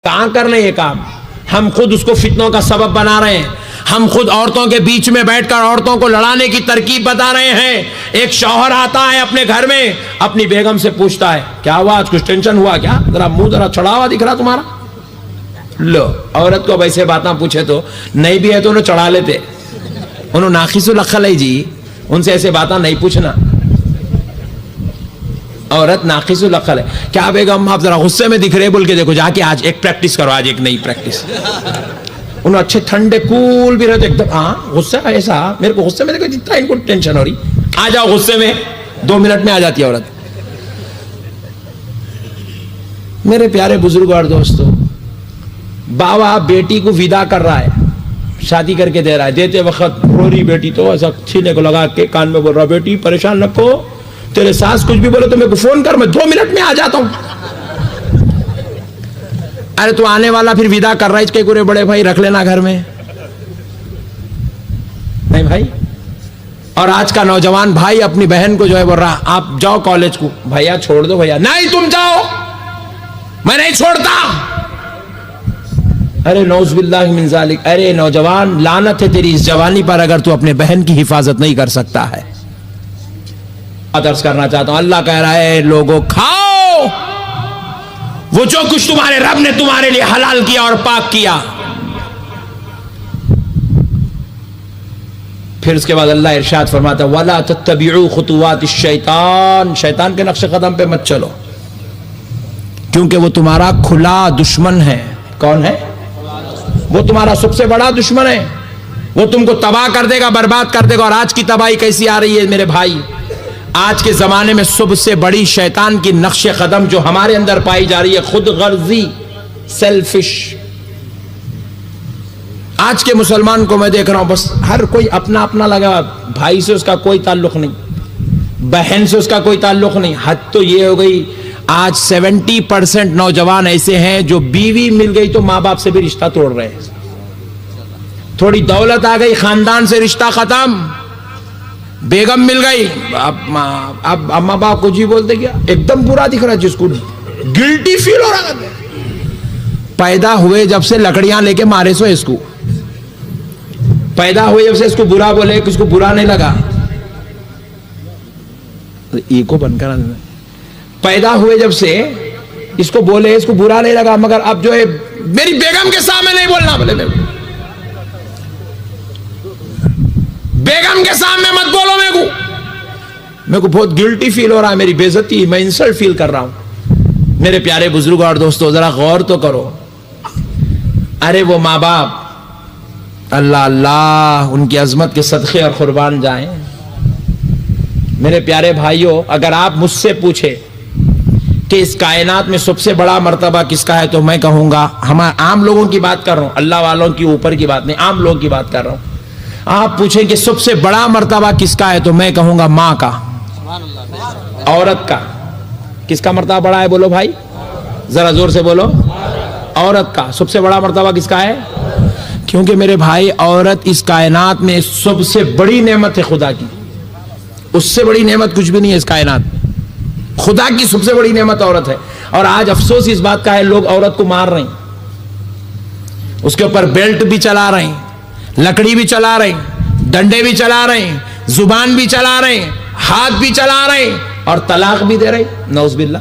کہاں کر لیں یہ کام؟ ہم خود اس کو فتنوں کا سبب بنا رہے ہیں. ہم خود عورتوں کے بیچ میں بیٹھ کر عورتوں کو لڑانے کی ترکیب بتا رہے ہیں. ایک شوہر آتا ہے اپنے گھر میں, اپنی بیگم سے پوچھتا ہے کیا ہوا, آج کچھ ٹینشن ہوا کیا, ذرا منہ ذرا چڑھا ہوا دکھ رہا تمہارا. لو, عورت کو ویسے باتاں پوچھے تو نہیں بھی ہے تو انہوں چڑھا لیتے. انہوں ناخیس الخل ہے جی, ان سے ایسے باتاں نہیں پوچھنا. عورت ناقص العقل ہے. کیا بیگم آپ ذرا غصے میں دکھ رہے, بول کے دیکھو جا کے آج ایک پریکٹس کرو, آج ایک نئی پریکٹس. انہوں اچھے ٹھنڈے کول بھی رہتے ایک دم, ہاں غصہ ایسا, میرے کو غصے میں دیکھو جتنا ان کو ٹینشن ہو رہی, آ جاؤ غصے میں, 2 منٹ میں آ جاتی ہے عورت. میرے پیارے بزرگ اور دوستو, باوا بیٹی کو ودا کر رہا ہے, شادی کر کے دے رہا ہے. دیتے وقت رو رہی بیٹی تو ایسا سینے کو لگا کے کان میں بول رہا, بیٹی پریشان رکھو, تیرے ساس کچھ بھی بولے تو میرے کو فون کر, میں 2 منٹ میں آ جاتا ہوں. ارے تو آنے والا پھر ودا کر رہا ہے, اس کے گورے بڑے بھائی رکھ لینا گھر میں, نہیں بھائی. اور آج کا نوجوان بھائی اپنی بہن کو جو ہے بول رہا, آپ جاؤ کالج کو. بھیا چھوڑ دو بھیا. نہیں تم جاؤ, میں نہیں چھوڑتا. ارے نعوذ باللہ من ذالک. ارے نوجوان, لعنت ہے تیری اس جوانی پر اگر تو اپنے بہن کی حفاظت نہیں کر سکتا ہے. عرض کرنا چاہتا ہوں, اللہ کہہ رہا ہے لوگوں کھاؤ وہ جو کچھ تمہارے رب نے تمہارے لیے حلال کیا اور پاک کیا. پھر اس کے بعد اللہ ارشاد فرماتا ہے وَلَا تَتَّبِعُوا خُطُوَاتِ الشَّيْطَانِ, شیطان کے نقش قدم پہ مت چلو, کیونکہ وہ تمہارا کھلا دشمن ہے. کون ہے وہ؟ تمہارا سب سے بڑا دشمن ہے. وہ تم کو تباہ کر دے گا, برباد کر دے گا. اور آج کی تباہی کیسی آ رہی ہے میرے بھائی, آج کے زمانے میں سب سے بڑی شیطان کی نقش قدم جو ہمارے اندر پائی جا رہی ہے, خود غرضی, سیلفش. آج کے مسلمان کو میں دیکھ رہا ہوں, بس ہر کوئی اپنا اپنا لگا. بھائی سے اس کا کوئی تعلق نہیں, بہن سے اس کا کوئی تعلق نہیں. حد تو یہ ہو گئی آج 70% نوجوان ایسے ہیں جو بیوی مل گئی تو ماں باپ سے بھی رشتہ توڑ رہے ہیں. تھوڑی دولت آ گئی, خاندان سے رشتہ ختم. بیگم مل گئی, اب اما باپ کو جی بولتے کیا, ایک دم برا دکھ رہا ہے, جس کو گلٹی فیل ہو رہا ہے. پیدا ہوئے جب سے لکڑیاں لے کے مارے سو اس کو, پیدا ہوئے جب سے اس کو برا بولے, کس کو برا نہیں لگا. ایکو بن کر پیدا ہوئے جب سے اس کو بولے, اس کو برا نہیں لگا, مگر اب جو ہے میری بیگم کے سامنے نہیں بولنا, بولے بیگم کے سامنے مت بولو. میرے کو بہت گلٹی فیل ہو رہا ہے, میری بے عزتی, میں انسلٹ فیل کر رہا ہوں. میرے پیارے بزرگوں اور دوستو, ذرا غور تو کرو. ارے وہ ماں باپ, اللہ اللہ ان کی عظمت کے صدقے اور قربان جائیں. میرے پیارے بھائیوں, اگر آپ مجھ سے پوچھے کہ اس کائنات میں سب سے بڑا مرتبہ کس کا ہے, تو میں کہوں گا, ہم عام لوگوں کی بات کر رہا ہوں, اللہ والوں کی اوپر کی بات نہیں, عام لوگوں کی بات کر رہا ہوں. آپ پوچھیں کہ سب سے بڑا مرتبہ کس کا ہے, تو میں کہوں گا ماں کا, عورت کا. کس کا مرتبہ بڑا ہے بولو بھائی, ذرا زور سے بولو. عورت کا سب سے بڑا مرتبہ کس کا ہے؟ کیونکہ میرے بھائی, عورت اس کائنات میں سب سے بڑی نعمت ہے خدا کی. اس سے بڑی نعمت کچھ بھی نہیں ہے اس کائنات. خدا کی سب سے بڑی نعمت عورت ہے. اور آج افسوس اس بات کا ہے, لوگ عورت کو مار رہے ہیں, اس کے اوپر بیلٹ بھی چلا رہے ہیں, لکڑی بھی چلا رہے ہیں, ڈنڈے بھی چلا رہے ہیں, زبان بھی چلا رہے ہیں, ہاتھ بھی چلا رہے ہیں, اور طلاق بھی دے رہے ہیں, نعوذ باللہ.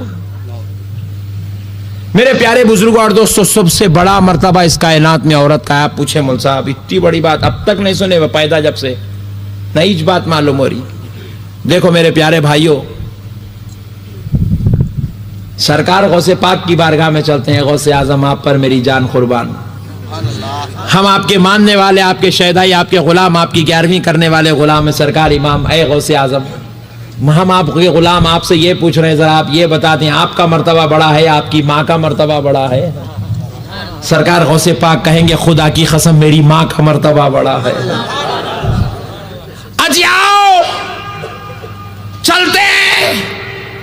میرے پیارے بزرگوں اور دوستوں, سب سے بڑا مرتبہ اس کائنات میں عورت کا ہے. آپ پوچھیں مول صاحب, اتنی بڑی بات اب تک نہیں سنے, پیدا جب سے نئی بات معلوم ہو رہی. دیکھو میرے پیارے بھائیوں, سرکار غوث پاک کی بارگاہ میں چلتے ہیں. غوث اعظم آپ پر میری جان قربان, ہم آپ کے ماننے والے, آپ کے شہدائی, آپ کے غلام, آپ کی 11ویں کرنے والے غلام ہیں. سرکار امام, اے غوث اعظم, ہم آپ کے غلام آپ سے یہ پوچھ رہے ہیں, ذرا آپ یہ بتا دیں, آپ کا مرتبہ بڑا ہے, آپ کی ماں کا مرتبہ بڑا ہے؟ سرکار غوث پاک کہیں گے, خدا کی قسم میری ماں کا مرتبہ بڑا ہے. اجی آؤ چلتے ہیں.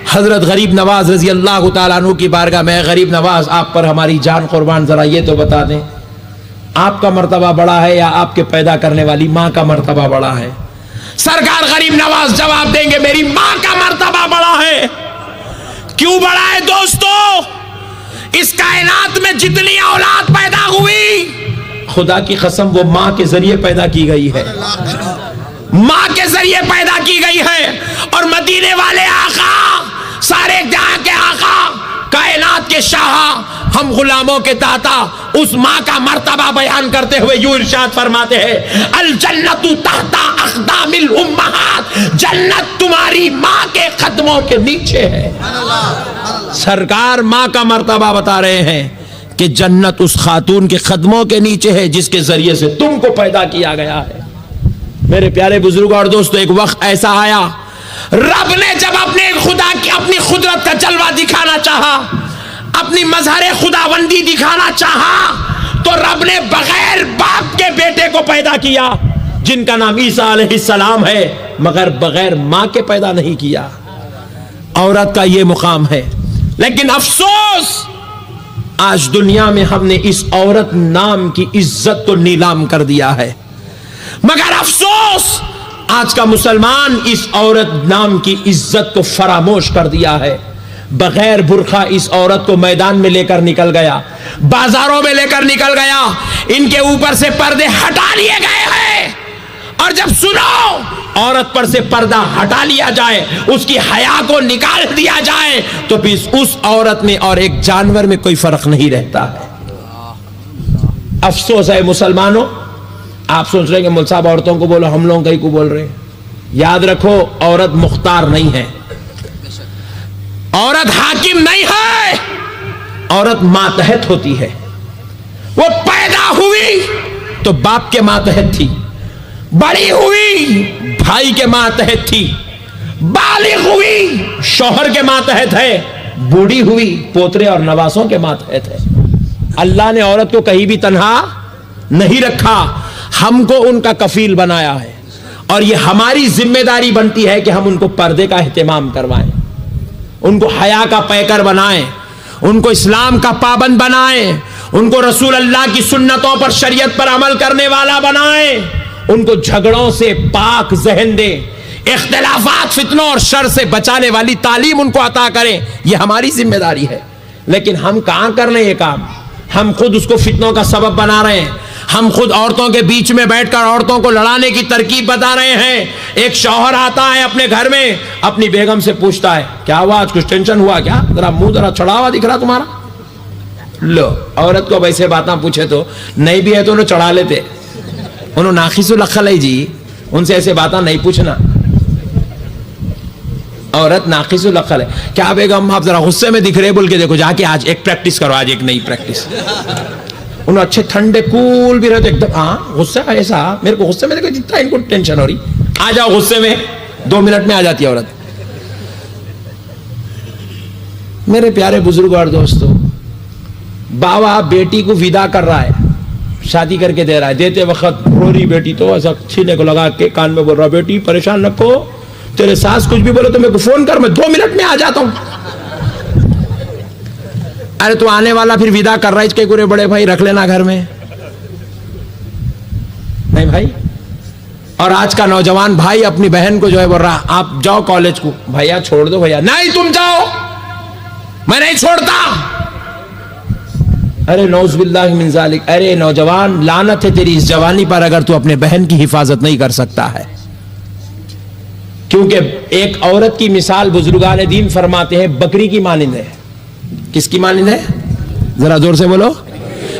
حضرت غریب نواز رضی اللہ تعالیٰ عنہ کی بارگاہ میں, غریب نواز آپ پر ہماری جان قربان, ذرا یہ تو بتا دیں, آپ کا مرتبہ بڑا ہے یا آپ کے پیدا کرنے والی ماں کا مرتبہ بڑا ہے؟ سرکار غریب نواز جواب دیں گے, میری ماں کا مرتبہ بڑا ہے. کیوں بڑا ہے دوستو؟ اس کائنات میں جتنی اولاد پیدا ہوئی خدا کی قسم وہ ماں کے ذریعے پیدا کی گئی ہے، ماں کے ذریعے پیدا کی گئی ہے۔ اور مدینے والے آقا، سارے جہاں کے آقا، کائنات کے شاہ، ہم غلاموں کے داتا، اس ماں کا مرتبہ بیان کرتے ہوئے یوں ارشاد فرماتے ہیں، الجنت تحت اقدام الامہات، جنت تمہاری ماں کے قدموں کے نیچے ہے۔ سرکار ماں کا مرتبہ بتا رہے ہیں کہ جنت اس خاتون کے قدموں کے نیچے ہے جس کے ذریعے سے تم کو پیدا کیا گیا ہے۔ میرے پیارے بزرگ اور دوستو، ایک وقت ایسا آیا، رب نے جب اپنے خدا کی اپنی قدرت کا جلوہ دکھانا چاہا، اپنی مظہر خداوندی دکھانا چاہا، تو رب نے بغیر باپ کے بیٹے کو پیدا کیا جن کا نام عیسیٰ علیہ السلام ہے، مگر بغیر ماں کے پیدا نہیں کیا۔ عورت کا یہ مقام ہے، لیکن افسوس آج دنیا میں ہم نے اس عورت نام کی عزت کو نیلام کر دیا ہے۔ مگر افسوس آج کا مسلمان اس عورت نام کی عزت کو فراموش کر دیا ہے۔ بغیر برقع اس عورت کو میدان میں لے کر نکل گیا، بازاروں میں لے کر نکل گیا، ان کے اوپر سے پردے ہٹا لیے گئے ہیں۔ اور جب سنو عورت پر سے پردہ ہٹا لیا جائے، اس کی حیا کو نکال دیا جائے، تو پھر اس عورت میں اور ایک جانور میں کوئی فرق نہیں رہتا ہے۔ افسوس ہے مسلمانوں۔ آپ سوچ رہے ہیں کہ مول صاحب عورتوں کو بولو، ہم لوگ کہیں کو بول رہے ہیں۔ یاد رکھو، عورت مختار نہیں ہے، عورت حاکم نہیں ہے، عورت ماتحت ہوتی ہے۔ وہ پیدا ہوئی تو باپ کے ماتحت تھی، بڑی ہوئی بھائی کے ماتحت تھی، بالغ ہوئی شوہر کے ماتحت ہے، بوڑھی ہوئی پوترے اور نواسوں کے ماتحت ہے۔ اللہ نے عورت کو کہیں بھی تنہا نہیں رکھا، ہم کو ان کا کفیل بنایا ہے، اور یہ ہماری ذمہ داری بنتی ہے کہ ہم ان کو پردے کا اہتمام کروائیں، ان کو حیا کا پیکر بنائیں، ان کو اسلام کا پابند بنائیں، ان کو رسول اللہ کی سنتوں پر، شریعت پر عمل کرنے والا بنائیں، ان کو جھگڑوں سے پاک ذہن دیں، اختلافات، فتنوں اور شر سے بچانے والی تعلیم ان کو عطا کریں۔ یہ ہماری ذمہ داری ہے، لیکن ہم کہاں کر رہے ہیں یہ کام؟ ہم خود اس کو فتنوں کا سبب بنا رہے ہیں، ہم خود عورتوں کے بیچ میں بیٹھ کر عورتوں کو لڑانے کی ترکیب بتا رہے ہیں۔ ایک شوہر آتا ہے اپنے گھر میں، اپنی بیگم سے پوچھتا ہے، کیا ہوا آج، کچھ ٹینشن ہوا کیا؟ ذرا منہ ذرا چڑھا ہوا دکھ رہا تمہارا۔ لو، عورت کو ویسے باتیں پوچھے تو نہیں بھی ہے تو انہوں چڑھا لیتے، انہوں ناخیس العقل ہے جی، ان سے ایسے باتیں نہیں پوچھنا۔ عورت ناقص العقل ہے۔ کیا بیگم آپ ذرا غصے میں دکھ رہے، بول کے دیکھو جا کے آج ایک پریکٹس کرو، آج ایک نئی پریکٹس۔ انہوں اچھے ٹھنڈے کول بھی رہتے، ایک دم ہاں غصہ ایسا، میرے کو غصے میں دیکھو جتنا ان کو ٹینشن ہو رہی، آ جاؤ غصے میں، 2 منٹ میں آ جاتی ہے عورت۔ میرے پیارے بزرگ اور دوستو، باوا بیٹی کو ودا کر رہا ہے، شادی کر کے دے رہا ہے، دیتے وقت رو رہی بیٹی تو ایسا سینے کو لگا کے کان میں بول رہا، بیٹی پریشان رکھو، تیرے ساس کچھ بھی بولے تو میرے کو فون کر، میں 2 منٹ میں آ جاتا ہوں۔ ارے تو آنے والا پھر ودا کر رہا ہے، اس کے گرے بڑے بھائی رکھ لینا گھر میں، نہیں بھائی۔ اور آج کا نوجوان بھائی اپنی بہن کو جو ہے بول رہا، آپ جاؤ کالج کو، بھیا چھوڑ دو بھیا، نہیں تم جاؤ، میں نہیں چھوڑتا۔ ارے نعوذ باللہ من ذالک، ارے نوجوان لعنت ہے تیری اس جوانی پر اگر تو اپنے بہن کی حفاظت نہیں کر سکتا ہے۔ کیونکہ ایک عورت کی مثال بزرگان دین فرماتے ہیں بکری کی مانند ہے۔ کس کی مانند ہے؟ ذرا زور سے بولو۔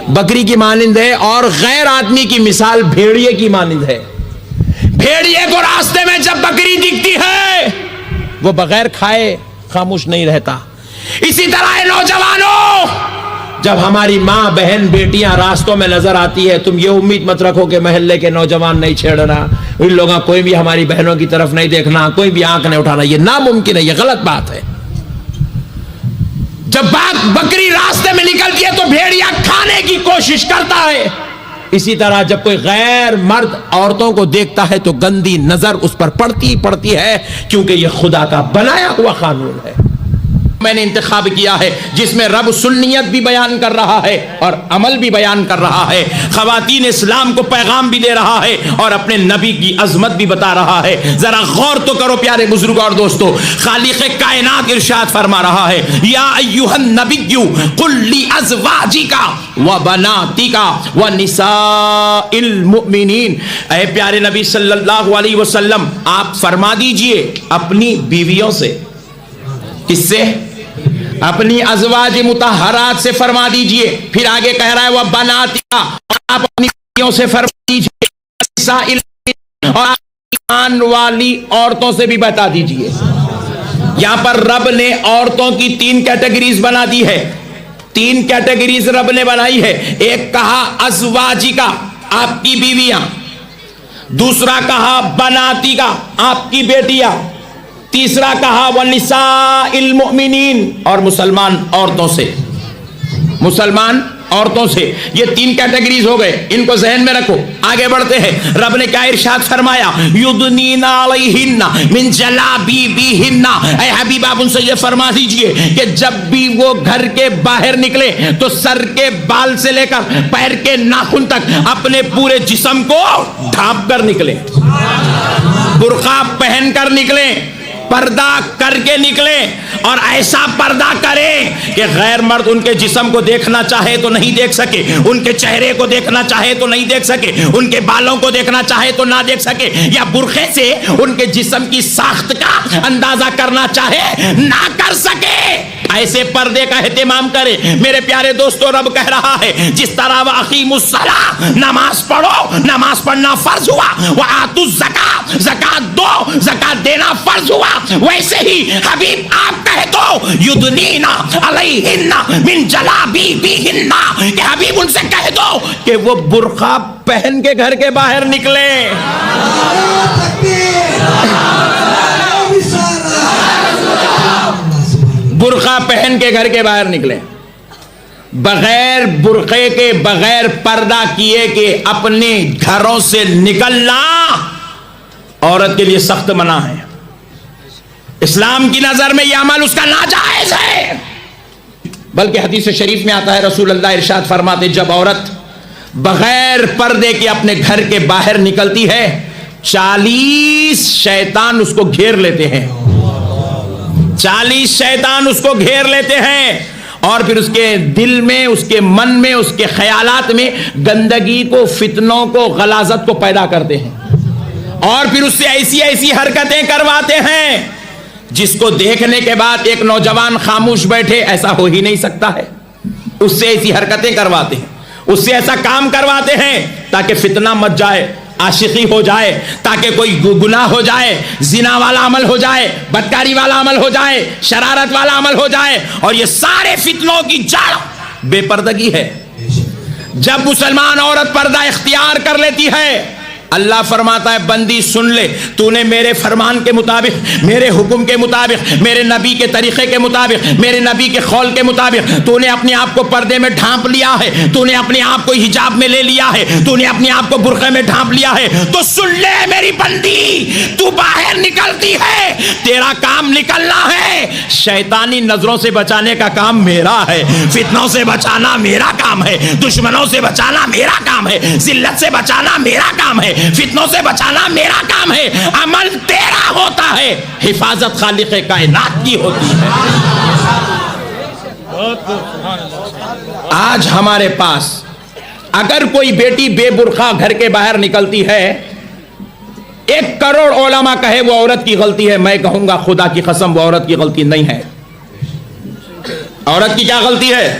بکری کی مانند ہے، اور غیر آدمی کی مثال بھیڑیے کی مانند ہے۔ بھیڑیے کو راستے میں جب بکری دکھتی ہے وہ بغیر کھائے خاموش نہیں رہتا۔ اسی طرح نوجوانوں، جب ہماری ماں، بہن، بیٹیاں راستوں میں نظر آتی ہے، تم یہ امید مت رکھو کہ محلے کے نوجوان نہیں چھیڑنا، ان لوگوں کوئی بھی ہماری بہنوں کی طرف نہیں دیکھنا، کوئی بھی آنکھ نہیں اٹھانا، یہ ناممکن ہے، یہ غلط بات ہے۔ جب بکری راستے میں نکلتی ہے تو بھیڑیا کھانے کی کوشش کرتا ہے۔ اسی طرح جب کوئی غیر مرد عورتوں کو دیکھتا ہے تو گندی نظر اس پر پڑتی ہے، کیونکہ یہ خدا کا بنایا ہوا قانون ہے۔ میں نے انتخاب کیا ہے جس میں رب سنیت بھی بیان کر رہا ہے اور عمل بھی بیان کر رہا ہے، خواتین اسلام کو پیغام بھی دے رہا ہے اور اپنے نبی کی عظمت بھی بتا رہا ہے۔ ذرا غور تو کرو پیارے بزرگ اور دوستو، خالق کائنات ارشاد فرما رہا ہے، یا ایھا النبی قل لازواجک وبناتک ونساء المؤمنین، اے پیارے نبی صلی اللہ علیہ وسلم آپ فرما دیجئے اپنی بیویوں سے، کس سے؟ اپنی ازواج مطہرات سے فرما دیجئے۔ پھر آگے کہہ رہا ہے وہ بناتیا، آپ اپنی بیویوں سے فرما دیجئے، اور ایمان والی عورتوں سے بھی بتا دیجئے۔ یہاں پر رب نے عورتوں کی 3 کیٹیگریز بنا دی ہے، 3 کیٹیگریز رب نے بنائی ہے۔ ایک کہا ازواجی کا، آپ کی بیویاں، دوسرا کہا بناتی کا، آپ کی بیٹیاں، تیسرا کہا وَنِسَاءِ الْمُؤْمِنِينَ، اور مسلمان عورتوں سے، مسلمان عورتوں سے۔ یہ 3 کیٹیگریز ہو گئے، ان کو ذہن میں رکھو۔ آگے بڑھتے ہیں، رب نے کیا ارشاد فرمایا؟ یُدْنِينَ عَلَيْهِنَّ مِنْ جَلَابِیبِهِنَّ، اے حبیب آپ ان سے یہ فرما دیجئے کہ جب بھی وہ گھر کے باہر نکلے تو سر کے بال سے لے کر پیر کے ناخن تک اپنے پورے جسم کو ڈھانپ کر نکلے، برقع پہن کر نکلے، پردہ کر کے نکلے، اور ایسا پردہ کرے کہ غیر مرد ان کے جسم کو دیکھنا چاہے تو نہیں دیکھ سکے، ان کے چہرے کو دیکھنا چاہے تو نہیں دیکھ سکے، ان کے بالوں کو دیکھنا چاہے تو نہ دیکھ سکے، یا برقعے سے ان کے جسم کی ساخت کا اندازہ کرنا چاہے نہ کر سکے۔ ایسے پردے کا اہتمام کرے۔ میرے پیارے دوستو، رب کہہ رہا ہے جس طرح وَأَقِیمُوا الصَّلَاةَ، نماز پڑھو، نماز پڑھنا فرض ہوا، وَآتُوا الزَّکَاةَ، زکات دو، زکات دینا فرض ہوا، ویسے ہی حبیب آپ کہہ دو یدنین علیہن من جلابیبہن، کہ حبیب ان سے کہہ دو کہ وہ برقع پہن کے گھر کے باہر نکلے۔ برقع پہن کے گھر کے باہر نکلے، بغیر برقعے کے، بغیر پردہ کیے کہ اپنے گھروں سے نکلنا عورت کے لیے سخت منع ہے۔ اسلام کی نظر میں یہ عمل اس کا ناجائز ہے، بلکہ حدیث شریف میں آتا ہے رسول اللہ ارشاد فرماتے جب عورت بغیر پردے کے اپنے گھر کے باہر نکلتی ہے 40 شیطان اس کو گھیر لیتے ہیں، 40 شیطان اس کو گھیر لیتے ہیں، اور پھر اس کے دل میں، اس کے من میں، اس کے خیالات میں گندگی کو، فتنوں کو، غلاظت کو پیدا کرتے ہیں، اور پھر اس سے ایسی ایسی حرکتیں کرواتے ہیں جس کو دیکھنے کے بعد ایک نوجوان خاموش بیٹھے، ایسا ہو ہی نہیں سکتا ہے۔ اس سے ایسی حرکتیں کرواتے ہیں، اس سے ایسا کام کرواتے ہیں تاکہ فتنہ مچ جائے، عاشقی ہو جائے، تاکہ کوئی گناہ ہو جائے، زنا والا عمل ہو جائے، بدکاری والا عمل ہو جائے، شرارت والا عمل ہو جائے، اور یہ سارے فتنوں کی جڑ بے پردگی ہے۔ جب مسلمان عورت پردہ اختیار کر لیتی ہے، اللہ فرماتا ہے بندی سن لے، تو نے میرے فرمان کے مطابق، میرے حکم کے مطابق، میرے نبی کے طریقے کے مطابق، میرے نبی کے قول کے مطابق تو نے اپنے آپ کو پردے میں ڈھانپ لیا ہے، تو نے اپنے آپ کو حجاب میں لے لیا ہے، تو نے اپنے آپ کو برقعے میں ڈھانپ لیا ہے، تو سن لے میری بندی، تو باہر نکلتی ہے، تیرا کام نکلنا ہے، شیطانی نظروں سے بچانے کا کام میرا ہے، فتنوں سے بچانا میرا کام ہے، دشمنوں سے بچانا میرا کام ہے، ذلت سے بچانا میرا کام ہے، فتنوں سے بچانا میرا کام ہے، عمل تیرا ہوتا ہے، حفاظت خالق کائنات کی ہوتی ہے۔ آج ہمارے پاس اگر کوئی بیٹی بے برقع گھر کے باہر نکلتی ہے، 1 کروڑ علماء کہے وہ عورت کی غلطی ہے، میں کہوں گا خدا کی قسم وہ عورت کی غلطی نہیں ہے۔ عورت کی کیا غلطی ہے؟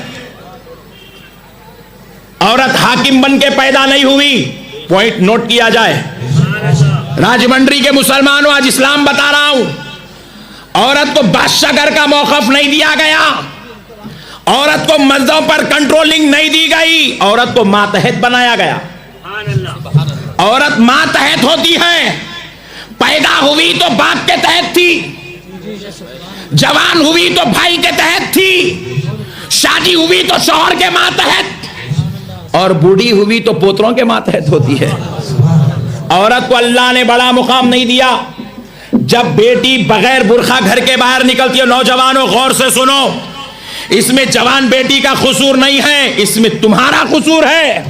عورت حاکم بن کے پیدا نہیں ہوئی، پوائنٹ نوٹ کیا جائے۔ راجمنڈری کے مسلمانوں، آج اسلام بتا رہا ہوں، عورت کو بادشاہ گھر کا موقف نہیں دیا گیا، عورت کو مسجدوں پر کنٹرولنگ نہیں دی گئی، عورت کو ماتحت بنایا گیا۔ عورت ماتحت ہوتی ہے، پیدا ہوئی تو باپ کے تحت تھی، جوان ہوئی تو بھائی کے تحت تھی، شادی ہوئی تو شوہر کے ماتحت، اور بوڑھی ہوئی تو پوتروں کے ماتحت ہوتی ہے۔ عورت کو اللہ نے بڑا مقام نہیں دیا، جب بیٹی بغیر برقع گھر کے باہر نکلتی ہے، نوجوانوں غور سے سنو، اس میں جوان بیٹی کا قصور نہیں ہے، اس میں تمہارا قصور ہے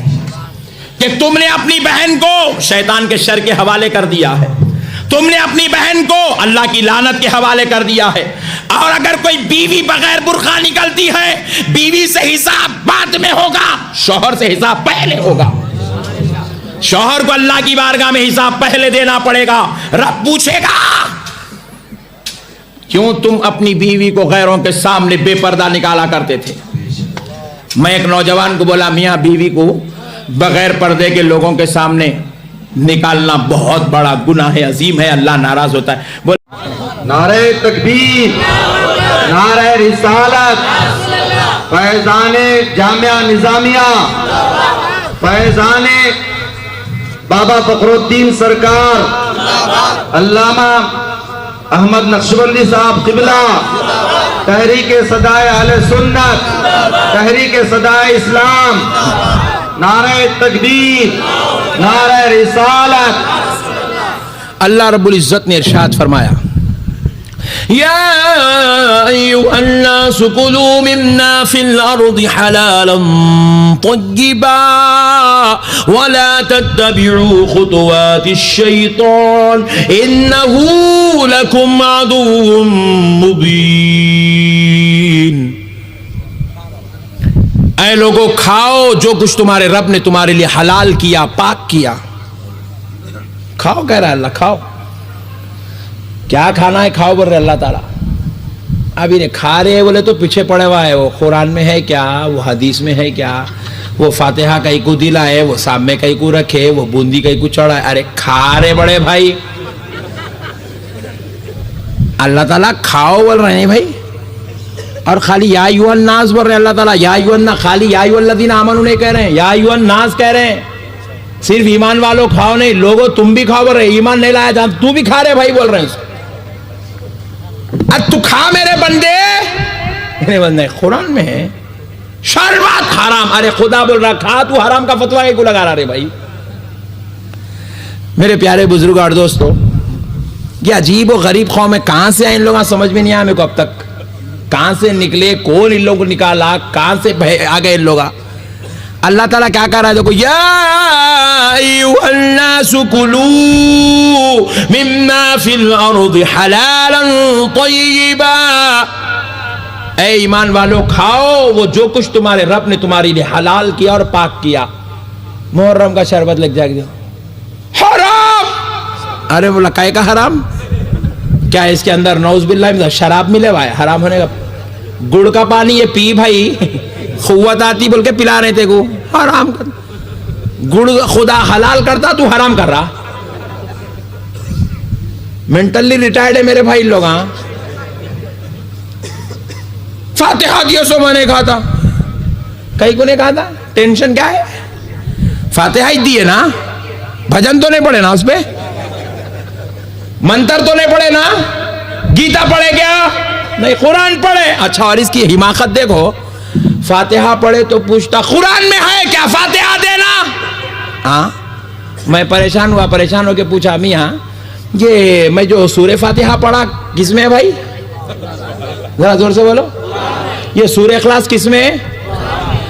کہ تم نے اپنی بہن کو شیطان کے شر کے حوالے کر دیا ہے، تم نے اپنی بہن کو اللہ کی لعنت کے حوالے کر دیا ہے۔ اور اگر کوئی بیوی بغیر برقع نکلتی ہے، بیوی سے حساب بعد میں ہوگا، شوہر سے حساب پہلے ہوگا۔ شوہر کو اللہ کی بارگاہ میں حساب پہلے دینا پڑے گا۔ رب پوچھے گا کیوں تم اپنی بیوی کو غیروں کے سامنے بے پردہ نکالا کرتے تھے؟ میں ایک نوجوان کو بولا، میاں بیوی کو بغیر پردے کے لوگوں کے سامنے نکالنا بہت بڑا گناہ ہے، عظیم ہے، اللہ ناراض ہوتا ہے۔ نعرہ تکبیر، نعرہ رسالت، فیضان جامعہ نظامیہ، فیضان بابا فخر الدین سرکار، علامہ احمد نقشبندی صاحب قبلہ، تحریک صدائے اہل سنت، تحریک صدائے اسلام، نعرہ تکبیر، نعرہ رسالت۔ اللہ رب العزت نے ارشاد فرمایا، یا ایھا الناس کلوا مما فی الارض حلالا طیبا ولا تتبعوا خطوات الشیطان انہ لکم عدو مبین۔ اے لوگو، کھاؤ جو کچھ تمہارے رب نے تمہارے لیے حلال کیا، پاک کیا، کھاؤ، کہہ رہا ہے اللہ، کھاؤ۔ کیا کھانا ہے؟ کھاؤ بول رہے اللہ تعالیٰ۔ اب انہیں کھا رہے بولے تو پیچھے پڑے ہوا ہے، وہ قرآن میں ہے کیا، وہ حدیث میں ہے کیا، وہ فاتحہ کہیں کو دلا ہے، وہ سامنے کہیں کو رکھے، وہ بوندی کہیں کو چڑھا ہے۔ ارے کھا رہے بڑے بھائی، اللہ تعالیٰ کھاؤ بول رہے ہیں بھائی، اور خالی یا ایھا الناس بول رہے ہیں اللہ تعالیٰ، یا ایھا الناس، خالی یا ایھا الذین آمنوا نہیں کہہ رہے ہیں، یا ایھا الناس کہہ رہے ہیں۔ صرف ایمان والوں کھاؤ نہیں، لوگوں تم بھی کھاؤ بول رہے، ایمان نہیں لایا جان تو بھی کھا رہے بھائی بول رہے ہیں۔ تو کھا میرے بندے، میرے بندے قرآن میں ہے شربت حرام، ارے خدا بول رہا کھا، تو حرام کا فتویٰ کو لگا رہا رہے بھائی۔ میرے پیارے بزرگ اور دوستو، یہ عجیب و غریب قوم ہے، کہاں سے آئے ان لوگوں سمجھ میں نہیں آیا میرے کو اب تک، کہاں سے نکلے، کون ان لوگوں کو نکالا، کہاں سے آ گئے ان لوگ۔ اللہ تعالیٰ کیا کہہ رہا ہے دیکھو، یا ایھا الناس کلوا مما فی الارض حلالا طیبا، اے ایمان والو کھاؤ وہ جو کچھ تمہارے رب نے تمہارے لیے حلال کیا اور پاک کیا۔ محرم کا شربت لگ جائے گا حرام، ارے بولا کائے کا حرام؟ کیا اس کے اندر نعوذ باللہ شراب ملے ہوا ہے؟ حرام ہونے کا، گڑ کا پانی یہ پی بھائی، قوت آتی بول کے پلا رہے تھے کو، حرام کر، گڑ خدا حلال کرتا تو حرام کر رہا۔ مینٹلی ریٹائرڈ ہے میرے بھائی لوگ۔ ہاں فاتحہ دیا سو میں نے کہا تھا، کئی کو نے کہا تھا، ٹینشن کیا ہے؟ فاتحہ ہی دیے نا، بھجن تو نہیں پڑھے نا، اس پہ منتر تو نہیں پڑھے نا، گیتا پڑھے کیا نہیں، قرآن پڑھے۔ اچھا، اور اس کی حماقت دیکھو، فاتحہ پڑھے تو پوچھتا قرآن میں ہے کیا فاتحہ دینا؟ ہاں میں پریشان ہوا، پریشان ہو کے پوچھا، میاں یہ میں جو سورہ فاتحہ پڑھا کس میں ہے بھائی؟ ذرا زور سے بولو، یہ سورہ اخلاص کس میں ہے؟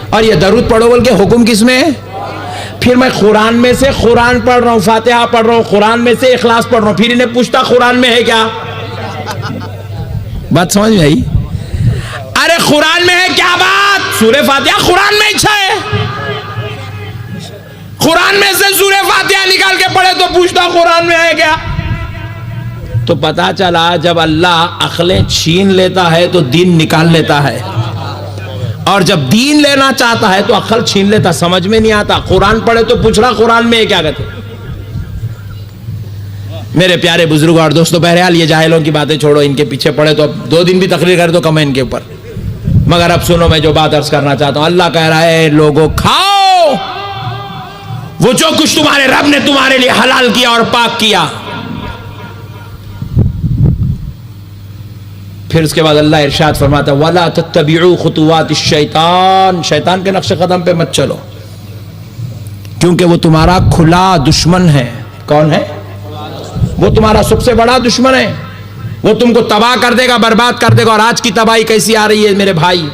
اور یہ درود پڑھو بول کے حکم کس میں ہے؟ پھر میں قرآن میں سے قرآن پڑھ رہا ہوں، فاتحہ پڑھ رہا ہوں، قرآن میں سے اخلاص پڑھ رہا ہوں، پھر انہیں پوچھتا قرآن میں ہے کیا؟ بات سمجھ میں آئی؟ ارے قرآن میں ہے کیا بات؟ سورہ فاتحہ قرآن میں اچھا ہے، قرآن میں سے سورہ فاتحہ نکال کے پڑھے تو پوچھتا قرآن میں ہے کیا؟ تو پتا چلا جب اللہ عقلیں چھین لیتا ہے تو دین نکال لیتا ہے، اور جب دین لینا چاہتا ہے تو عقل چھین لیتا، سمجھ میں نہیں آتا، قرآن پڑھے تو پوچھ رہا قرآن میں ہے کیا کہتے۔ میرے پیارے بزرگ اور دوستو، بہرحال یہ جاہلوں کی باتیں چھوڑو، ان کے پیچھے پڑے تو اب 2 دن بھی تقریر کر دو کم ہے ان کے اوپر، مگر اب سنو میں جو بات عرض کرنا چاہتا ہوں۔ اللہ کہہ رہا ہے لوگوں کھاؤ وہ جو کچھ تمہارے رب نے تمہارے لیے حلال کیا اور پاک کیا۔ پھر اس کے بعد اللہ ارشاد فرماتا ہے وَلَا تَتَّبِعُوا خُطُوَاتِ الشَّيْطَانِ، شیطان کے نقش قدم پہ مت چلو، کیونکہ وہ تمہارا کھلا دشمن ہے۔ کون ہے؟ وہ تمہارا سب سے بڑا دشمن ہے، وہ تم کو تباہ کر دے گا، برباد کر دے گا۔ اور آج کی تباہی کیسی آ رہی ہے میرے بھائی؟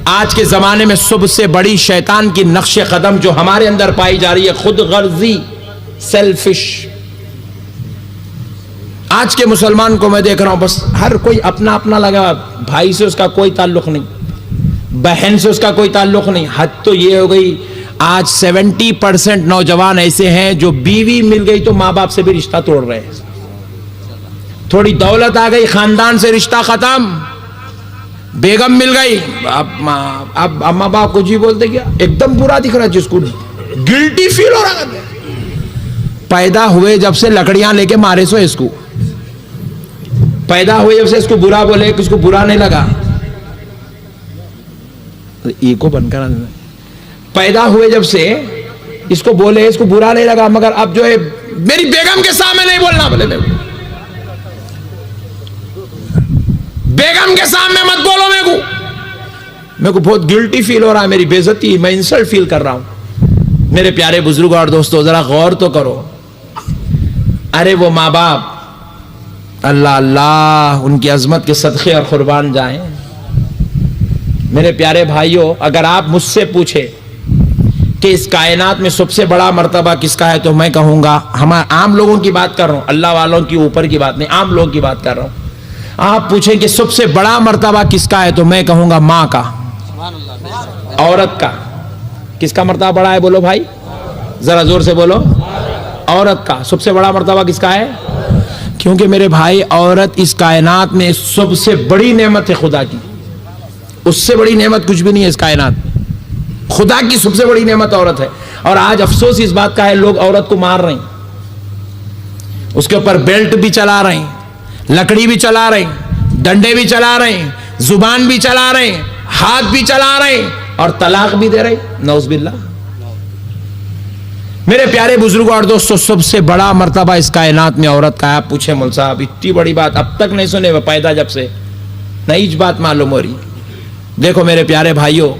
آج کے زمانے میں سب سے بڑی شیطان کی نقش قدم جو ہمارے اندر پائی جا رہی ہے، خود غرضی، سیلفش۔ آج کے مسلمان کو میں دیکھ رہا ہوں، بس ہر کوئی اپنا اپنا لگا، بھائی سے اس کا کوئی تعلق نہیں، بہن سے اس کا کوئی تعلق نہیں۔ حد تو یہ ہو گئی آج 70% نوجوان ایسے ہیں جو بیوی مل گئی تو ماں باپ سے بھی رشتہ توڑ رہے ہیں۔ تھوڑی دولت آ گئی، خاندان سے رشتہ ختم، بیگم مل گئی، اب اماں باپ کو جی بولتے کیا، ایک دم برا دکھ رہا ہے، جس کو گلٹی فیل ہو رہا ہے۔ پیدا ہوئے جب سے لکڑیاں لے کے مارے سو اس کو، پیدا ہوئے جب سے اس کو برا بولے، کس کو برا نہیں لگا، ایکو بن کر پیدا ہوئے جب سے اس کو بولے، اس کو برا نہیں لگا، مگر اب جو ہے میری بیگم کے سامنے نہیں بولنا، بولے بیگم کے سامنے مت بولو، میرے کو بہت گلٹی فیل ہو رہا ہے، میری بے عزتی، میں انسلٹ فیل کر رہا ہوں۔ میرے پیارے بزرگوں اور دوستو، ذرا غور تو کرو۔ ارے وہ ماں باپ، اللہ اللہ ان کی عظمت کے صدقے اور قربان جائیں۔ میرے پیارے بھائیوں، اگر آپ مجھ سے پوچھے کہ اس کائنات میں سب سے بڑا مرتبہ کس کا ہے، تو میں کہوں گا، ہم عام لوگوں کی بات کر رہا ہوں، اللہ والوں کی اوپر کی بات نہیں، عام لوگوں کی بات کر رہا ہوں۔ آپ پوچھیں کہ سب سے بڑا مرتبہ کس کا ہے، تو میں کہوں گا ماں کا، عورت کا۔ کس کا مرتبہ بڑا ہے؟ بولو بھائی، ذرا زور سے بولو۔ عورت کا سب سے بڑا مرتبہ کس کا ہے؟ کیونکہ میرے بھائی، عورت اس کائنات میں سب سے بڑی نعمت ہے خدا کی، اس سے بڑی نعمت کچھ بھی نہیں ہے اس کائنات میں۔ خدا کی سب سے بڑی نعمت عورت ہے، اور آج افسوس اس بات کا ہے، لوگ عورت کو مار رہے ہیں، اس کے اوپر بیلٹ بھی چلا رہے ہیں، لکڑی بھی چلا رہے ہیں، ڈنڈے بھی چلا رہے ہیں، زبان بھی چلا رہے ہیں، ہاتھ بھی چلا رہے ہیں، اور طلاق بھی دے رہے ہیں، نعوذ باللہ۔ میرے پیارے بزرگوں اور دوستوں، سب سے بڑا مرتبہ اس کائنات میں عورت کا ہے۔ آپ پوچھیں مول صاحب، اتنی بڑی بات اب تک نہیں سنے، وہ پیدا جب سے نئی بات معلوم ہو رہی۔ دیکھو میرے پیارے بھائیوں،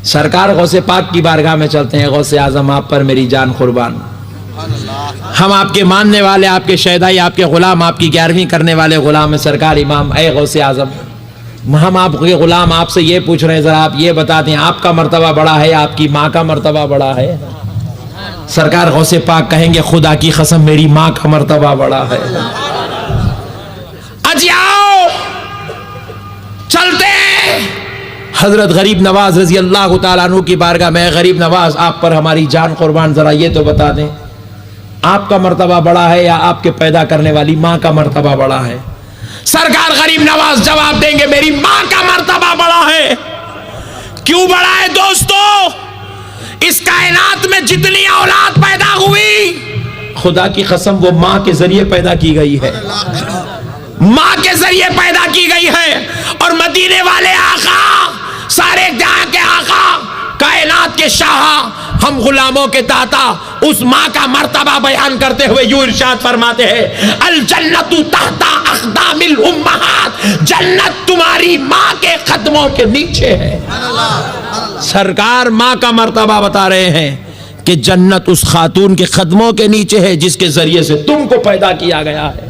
سرکار غوث پاک کی بارگاہ میں چلتے ہیں۔ غوث اعظم آپ پر میری جان قربان، ہم آپ کے ماننے والے، آپ کے شہدائی، آپ کے غلام، آپ کی 11ویں کرنے والے غلام ہیں سرکار امام۔ اے غوث اعظم، ہم آپ کے غلام آپ سے یہ پوچھ رہے ہیں، ذرا آپ یہ بتا دیں، آپ کا مرتبہ بڑا ہے، آپ کی ماں کا مرتبہ بڑا ہے؟ سرکار غوث پاک کہیں گے، خدا کی قسم میری ماں کا مرتبہ بڑا ہے۔ اجی آؤ چلتے ہیں حضرت غریب نواز رضی اللہ تعالیٰ عنہ کی بارگاہ میں۔ غریب نواز، آپ پر ہماری جان قربان، ذرا یہ تو بتا دیں، آپ کا مرتبہ بڑا ہے یا آپ کے پیدا کرنے والی ماں کا مرتبہ بڑا ہے؟ سرکار غریب نواز جواب دیں گے، میری ماں کا مرتبہ بڑا ہے۔ کیوں بڑا ہے دوستو؟ اس کائنات میں جتنی اولاد پیدا ہوئی، خدا کی قسم وہ ماں کے ذریعے پیدا کی گئی ہے، ماں کے ذریعے پیدا کی گئی ہے۔ اور مدینے والے آقا، سارے جہاں کے آقا، کائنات کے شاہ، ہم غلاموں کے داتا، اس ماں کا مرتبہ بیان کرتے ہوئے یوں ارشاد فرماتے ہیں، الجنت تحت اقدام الامہات، جنت تمہاری ماں کے قدموں کے نیچے ہے۔ سرکار ماں کا مرتبہ بتا رہے ہیں کہ جنت اس خاتون کے قدموں کے نیچے ہے جس کے ذریعے سے تم کو پیدا کیا گیا ہے۔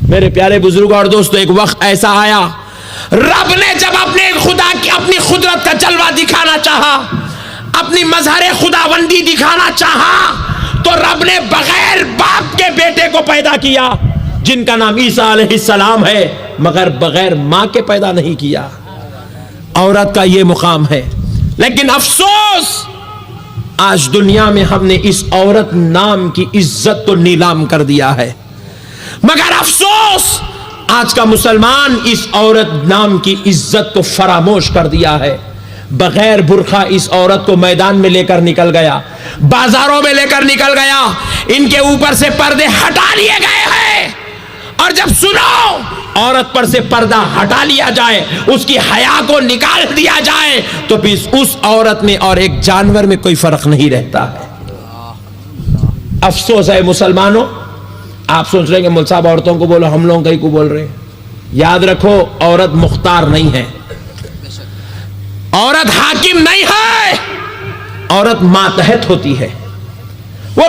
میرے پیارے بزرگوں اور دوستو، ایک وقت ایسا آیا، رب نے جب اپنے خدا کی اپنی قدرت کا جلوہ دکھانا چاہا، اپنی مظہر خداوندی دکھانا چاہا، تو رب نے بغیر باپ کے بیٹے کو پیدا کیا، جن کا نام عیسیٰ علیہ السلام ہے، مگر بغیر ماں کے پیدا نہیں کیا۔ عورت کا یہ مقام ہے، لیکن افسوس آج دنیا میں ہم نے اس عورت نام کی عزت کو نیلام کر دیا ہے۔ مگر افسوس آج کا مسلمان اس عورت نام کی عزت کو فراموش کر دیا ہے۔ بغیر برقع اس عورت کو میدان میں لے کر نکل گیا، بازاروں میں لے کر نکل گیا، ان کے اوپر سے پردے ہٹا لیے گئے ہیں۔ اور جب سنو عورت پر سے پردہ ہٹا لیا جائے، اس کی حیا کو نکال دیا جائے، تو پھر اس عورت میں اور ایک جانور میں کوئی فرق نہیں رہتا ہے۔ افسوس ہے مسلمانوں۔ آپ سوچ رہے ہیں کہ مول صاحب عورتوں کو بولو، ہم لوگ کہیں کو بول رہے ہیں۔ یاد رکھو، عورت مختار نہیں ہے، عورت حاکم نہیں ہے، عورت ماتحت ہوتی ہے۔ وہ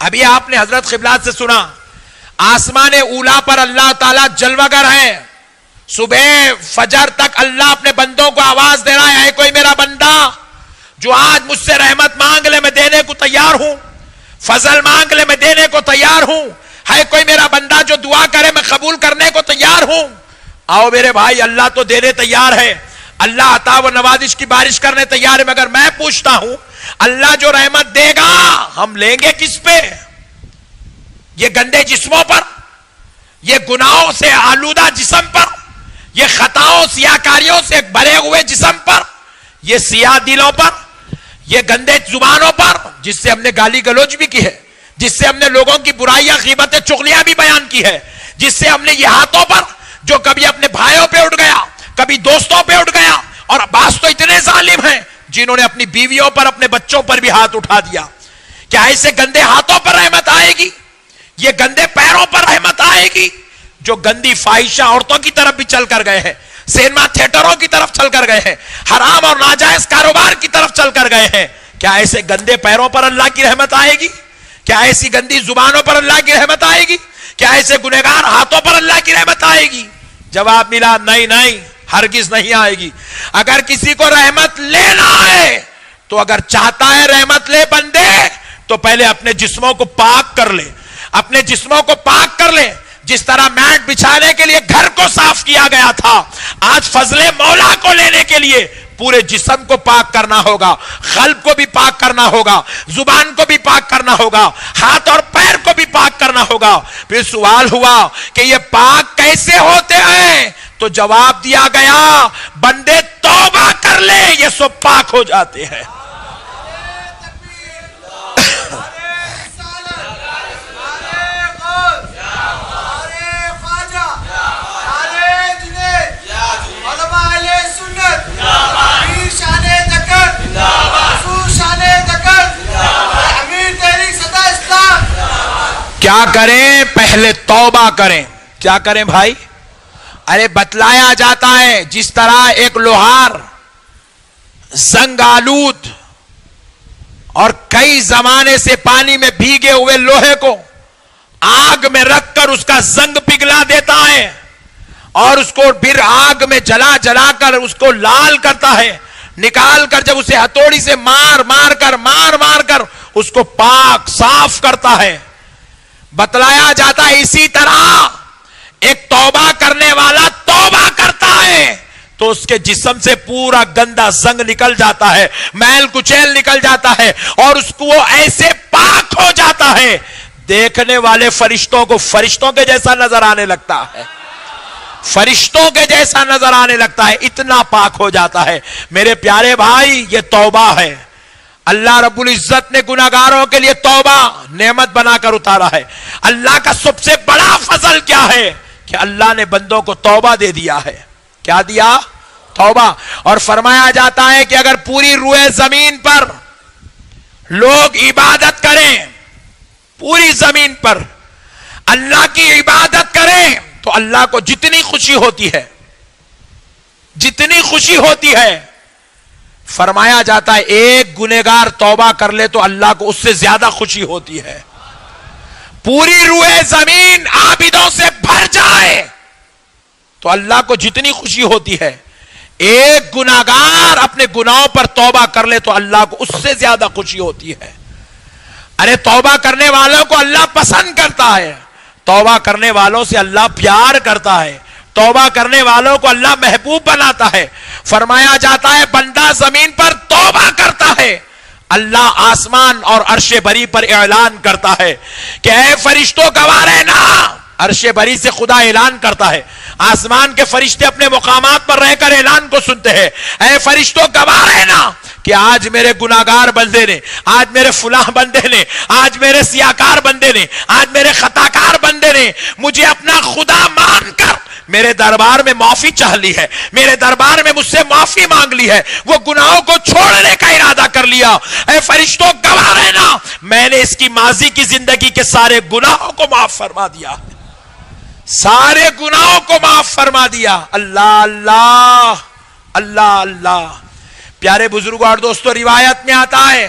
ابھی آپ نے حضرت قبلات سے سنا آسمان اولا پر اللہ تعالیٰ جلوگر ہے. صبح فجر تک اللہ اپنے بندوں کو آواز دے رہا ہے کوئی میرا بندہ جو آج مجھ سے رحمت مانگ لے میں دینے کو تیار ہوں, فضل مانگ لے میں دینے کو تیار ہوں, ہے کوئی میرا بندہ جو دعا کرے میں قبول کرنے کو تیار ہوں. آؤ میرے بھائی, اللہ تو دینے تیار ہے, اللہ عطا و نوازش کی بارش کرنے تیار ہے, مگر میں پوچھتا ہوں اللہ جو رحمت دے گا ہم لیں گے کس پہ؟ یہ گندے جسموں پر, یہ گناہوں سے آلودہ جسم پر, یہ خطاؤں سیاکاریوں سے بھرے ہوئے جسم پر, یہ سیاہ دلوں پر, یہ گندے زبانوں پر جس سے ہم نے گالی گلوچ بھی کی ہے, جس سے ہم نے لوگوں کی برائیاں غیبتیں چغلیاں بھی بیان کی ہے, جس سے ہم نے یہ ہاتھوں پر جو کبھی اپنے بھائیوں پہ اٹھ گیا کبھی دوستوں پہ اٹھ گیا, اور بعض تو اتنے ظالم ہیں جنہوں نے اپنی بیویوں پر اپنے بچوں پر بھی ہاتھ اٹھا دیا. کیا ایسے گندے ہاتھوں پر رحمت آئے گی؟ یہ گندے پیروں پر رحمت آئے گی جو گندی فاحشہ عورتوں کی طرف بھی چل کر گئے ہیں, سینما تھیٹروں کی طرف چل کر گئے ہیں, حرام اور ناجائز کاروبار کی طرف چل کر گئے ہیں؟ کیا ایسے گندے پیروں پر اللہ کی رحمت آئے گی؟ کیا ایسی گندی زبانوں پر اللہ کی رحمت آئے گی؟ کیا ایسے گنہگار ہاتھوں پر اللہ کی رحمت آئے گی؟ جواب ملا نہیں نہیں, ہرگز نہیں آئے گی. اگر کسی کو رحمت لینا ہے تو اگر چاہتا ہے رحمت لے بندے تو پہلے اپنے جسموں کو پاک کر لے, اپنے جسموں کو پاک کر لے. جس طرح میٹ بچھانے کے لیے گھر کو صاف کیا گیا تھا, آج فضل مولا کو لینے کے لیے پورے جسم کو پاک کرنا ہوگا, قلب کو بھی پاک کرنا ہوگا, زبان کو بھی پاک کرنا ہوگا, ہاتھ اور پیر کو بھی پاک کرنا ہوگا. پھر سوال ہوا کہ یہ پاک کیسے ہوتے ہیں؟ تو جواب دیا گیا بندے توبہ کر لے یہ سب پاک ہو جاتے ہیں. کیا کریں؟ پہلے توبہ کریں. کیا کریں بھائی؟ ارے بتلایا جاتا ہے جس طرح ایک لوہار زنگ آلود اور کئی زمانے سے پانی میں بھیگے ہوئے لوہے کو آگ میں رکھ کر اس کا زنگ پگھلا دیتا ہے اور اس کو پھر آگ میں جلا جلا کر اس کو لال کرتا ہے, نکال کر جب اسے ہتھوڑی سے مار مار کر اس کو پاک صاف کرتا ہے. بتلایا جاتا ہے اسی طرح ایک توبہ کرنے والا توبہ کرتا ہے تو اس کے جسم سے پورا گندا زنگ نکل جاتا ہے, میل کچیل نکل جاتا ہے اور اس کو وہ ایسے پاک ہو جاتا ہے دیکھنے والے فرشتوں کو فرشتوں کے جیسا نظر آنے لگتا ہے, فرشتوں کے جیسا نظر آنے لگتا ہے, اتنا پاک ہو جاتا ہے. میرے پیارے بھائی یہ توبہ ہے. اللہ رب العزت نے گناہگاروں کے لیے توبہ نعمت بنا کر اتارا ہے. اللہ کا سب سے بڑا فضل کیا ہے کہ اللہ نے بندوں کو توبہ دے دیا ہے. کیا دیا؟ توبہ. اور فرمایا جاتا ہے کہ اگر پوری روئے زمین پر لوگ عبادت کریں, پوری زمین پر اللہ کی عبادت کریں تو اللہ کو جتنی خوشی ہوتی ہے, جتنی خوشی ہوتی ہے, فرمایا جاتا ہے ایک گنہگار توبہ کر لے تو اللہ کو اس سے زیادہ خوشی ہوتی ہے. پوری روئے زمین عابدوں سے بھر جائے تو اللہ کو جتنی خوشی ہوتی ہے, ایک گناہگار اپنے گناہوں پر توبہ کر لے تو اللہ کو اس سے زیادہ خوشی ہوتی ہے. ارے توبہ کرنے والوں کو اللہ پسند کرتا ہے, توبہ کرنے والوں سے اللہ پیار کرتا ہے, توبہ کرنے والوں کو اللہ محبوب بناتا ہے. فرمایا جاتا ہے بندہ زمین پر توبہ کرتا ہے, اللہ آسمان اور عرش بری پر اعلان کرتا ہے کہ اے فرشتوں گواہ رہنا. عرش بری سے خدا اعلان کرتا ہے, آسمان کے فرشتے اپنے مقامات پر رہ کر اعلان کو سنتے ہیں, اے فرشتوں گواہ رہنا کہ آج میرے گناہگار بندے نے, آج میرے فلاں بندے نے, آج میرے سیاکار بندے نے, آج میرے خطاکار بندے نے مجھے اپنا خدا مان کر میرے دربار میں معافی چاہ لی ہے, میرے دربار میں مجھ سے معافی مانگ لی ہے, وہ گناہوں کو چھوڑنے کا ارادہ کر لیا. اے فرشتوں گواہ رہنا میں نے اس کی ماضی کی زندگی کے سارے گناہوں کو معاف فرما دیا, سارے گناہوں کو معاف فرما دیا. اللہ اللہ اللہ اللہ. پیارے بزرگوں اور دوستوں, روایت میں آتا ہے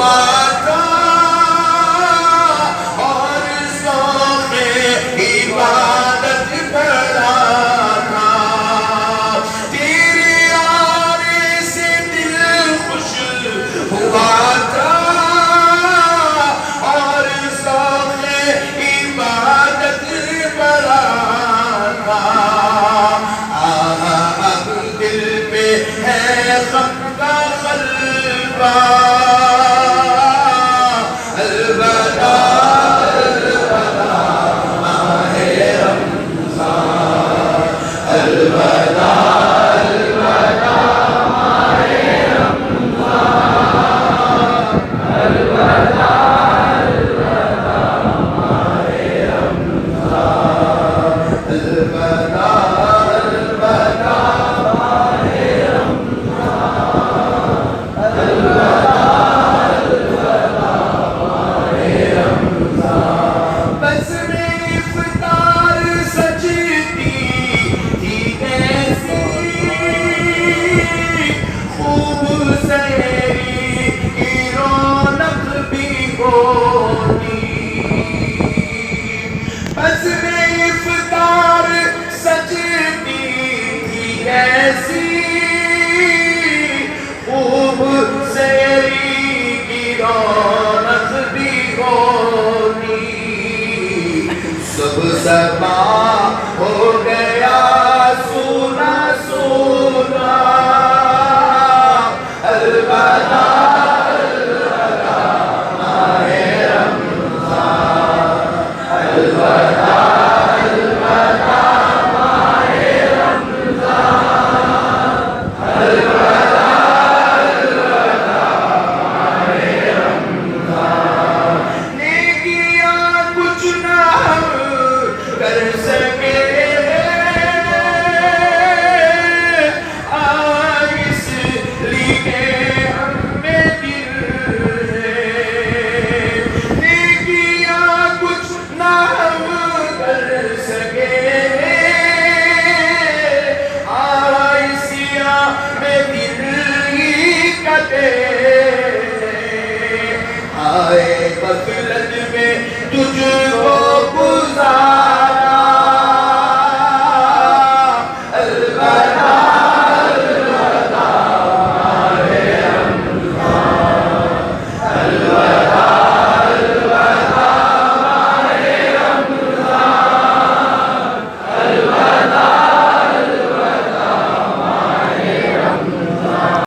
ہوا تھا اور ذوق عبادت بڑا تھا تیرے آنے سے دل خوش ہوا تھا اور ذوق عبادت بڑا تھا اب دل پہ ہے غم کا غلبہ الوداع بس میں افطار سجتی تھی ایسی خوب سحری کی رونق بھی ہو